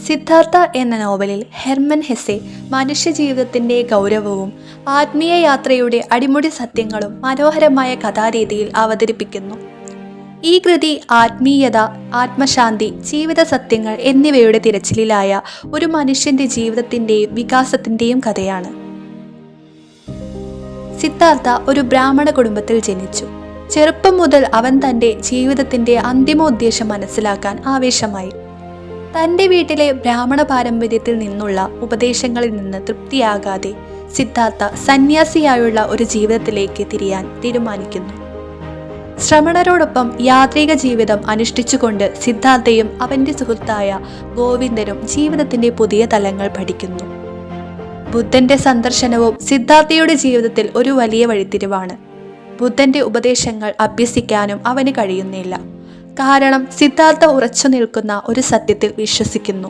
സിദ്ധാർത്ഥ എന്ന നോവലിൽ Hermann Hesse മനുഷ്യജീവിതത്തിൻ്റെ ഗൗരവവും ആത്മീയ യാത്രയുടെ അടിമുടി സത്യങ്ങളും മനോഹരമായ കഥാരീതിയിൽ അവതരിപ്പിക്കുന്നു. ഈ കൃതി ആത്മീയത, ആത്മശാന്തി, ജീവിത സത്യങ്ങൾ എന്നിവയുടെ തിരച്ചിലിലായ ഒരു മനുഷ്യൻ്റെ ജീവിതത്തിൻ്റെയും വികാസത്തിൻ്റെയും കഥയാണ്. സിദ്ധാർത്ഥ ഒരു ബ്രാഹ്മണ കുടുംബത്തിൽ ജനിച്ചു. ചെറുപ്പം മുതൽ അവൻ തൻ്റെ ജീവിതത്തിൻ്റെ അന്തിമോദ്ദേശം മനസ്സിലാക്കാൻ ആവേശമായി. തൻ്റെ വീട്ടിലെ ബ്രാഹ്മണ പാരമ്പര്യത്തിൽ നിന്നുള്ള ഉപദേശങ്ങളിൽ നിന്ന് തൃപ്തിയാകാതെ സിദ്ധാർത്ഥ സന്യാസിയായുള്ള ഒരു ജീവിതത്തിലേക്ക് തിരിയാൻ തീരുമാനിക്കുന്നു. ശ്രമണരോടൊപ്പം യാത്രിക ജീവിതം അനുഷ്ഠിച്ചുകൊണ്ട് സിദ്ധാർത്ഥയും അവൻ്റെ സുഹൃത്തായ ഗോവിന്ദനും ജീവിതത്തിൻ്റെ പുതിയ തലങ്ങൾ പഠിക്കുന്നു. ബുദ്ധന്റെ സന്ദർശനവും സിദ്ധാർത്ഥയുടെ ജീവിതത്തിൽ ഒരു വലിയ വഴിത്തിരിവാണ്. ബുദ്ധന്റെ ഉപദേശങ്ങൾ അഭ്യസിക്കാനും അവന് കഴിയുന്നില്ല. കാരണം സിദ്ധാർത്ഥ ഉറച്ചു നിൽക്കുന്ന ഒരു സത്യത്തിൽ വിശ്വസിക്കുന്നു.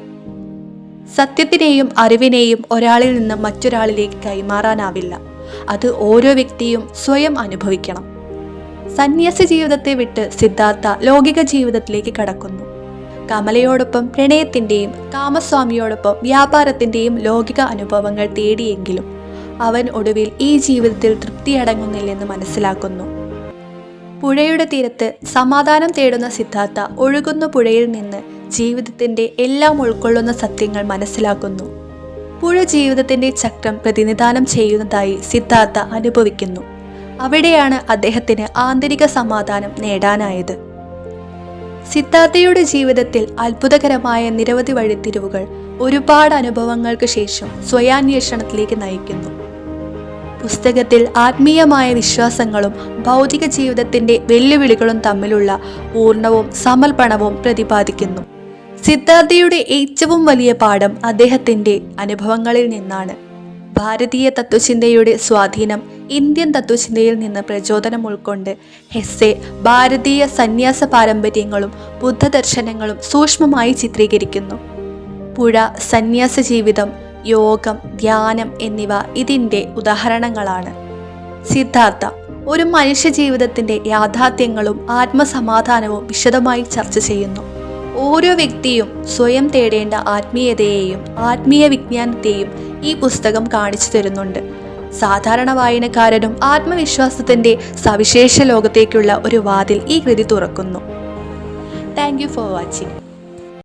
സത്യത്തിനെയും അറിവിനെയും ഒരാളിൽ നിന്ന് മറ്റൊരാളിലേക്ക് കൈമാറാനാവില്ല. അത് ഓരോ വ്യക്തിയും സ്വയം അനുഭവിക്കണം. സന്യാസി ജീവിതത്തെ വിട്ട് സിദ്ധാർത്ഥ ലൗകിക ജീവിതത്തിലേക്ക് കടക്കുന്നു. കമലയോടൊപ്പം പ്രണയത്തിൻ്റെയും കാമസ്വാമിയോടൊപ്പം വ്യാപാരത്തിൻ്റെയും ലൗകിക അനുഭവങ്ങൾ തേടിയെങ്കിലും അവൻ ഒടുവിൽ ഈ ജീവിതത്തിൽ തൃപ്തിയടങ്ങുന്നില്ലെന്ന് മനസ്സിലാക്കുന്നു. പുഴയുടെ തീരത്ത് സമാധാനം തേടുന്ന സിദ്ധാർത്ഥ ഒഴുകുന്ന പുഴയിൽ നിന്ന് ജീവിതത്തിൻ്റെ എല്ലാം ഉൾക്കൊള്ളുന്ന സത്യങ്ങൾ മനസ്സിലാക്കുന്നു. പുഴ ജീവിതത്തിൻ്റെ ചക്രം പ്രതിനിധാനം ചെയ്യുന്നതായി സിദ്ധാർത്ഥ അനുഭവിക്കുന്നു. അവിടെയാണ് അദ്ദേഹത്തിന് ആന്തരിക സമാധാനം നേടാനായത്. സിദ്ധാർത്ഥയുടെ ജീവിതത്തിൽ അത്ഭുതകരമായ നിരവധി വഴിത്തിരിവുകൾ ഒരുപാട് അനുഭവങ്ങൾക്ക് ശേഷം സ്വയാന്വേഷണത്തിലേക്ക് നയിക്കുന്നു. പുസ്തകത്തിൽ ആത്മീയമായ വിശ്വാസങ്ങളും ഭൗതിക ജീവിതത്തിൻ്റെ വെല്ലുവിളികളും തമ്മിലുള്ള പൂർണ്ണവും സമർപ്പണവും പ്രതിപാദിക്കുന്നു. സിദ്ധാർത്ഥയുടെ ഏറ്റവും വലിയ പാഠം അദ്ദേഹത്തിൻ്റെ അനുഭവങ്ങളിൽ നിന്നാണ്. ഭാരതീയ തത്വചിന്തയുടെ സ്വാധീനം ഇന്ത്യൻ തത്വചിന്തയിൽ നിന്ന് പ്രചോദനം ഉൾക്കൊണ്ട് ഹെസ്സെ ഭാരതീയ സന്യാസ പാരമ്പര്യങ്ങളും ബുദ്ധദർശനങ്ങളും സൂക്ഷ്മമായി ചിത്രീകരിക്കുന്നു. പുഴ, സന്യാസ ജീവിതം, യോഗം, ധ്യാനം എന്നിവ ഇതിൻ്റെ ഉദാഹരണങ്ങളാണ്. സിദ്ധാർത്ഥ ഒരു മനുഷ്യ ജീവിതത്തിൻ്റെ യാഥാർത്ഥ്യങ്ങളും ആത്മസമാധാനവും വിശദമായി ചർച്ച ചെയ്യുന്നു. ഓരോ വ്യക്തിയും സ്വയം തേടേണ്ട ആത്മീയതയെയും ആത്മീയ വിജ്ഞാനത്തെയും ഈ പുസ്തകം കാണിച്ചു തരുന്നുണ്ട്. സാധാരണ വായനക്കാരനും ആത്മവിശ്വാസത്തിൻ്റെ സവിശേഷ ലോകത്തേക്കുള്ള ഒരു വാതിൽ ഈ കൃതി തുറക്കുന്നു. Thank you for watching.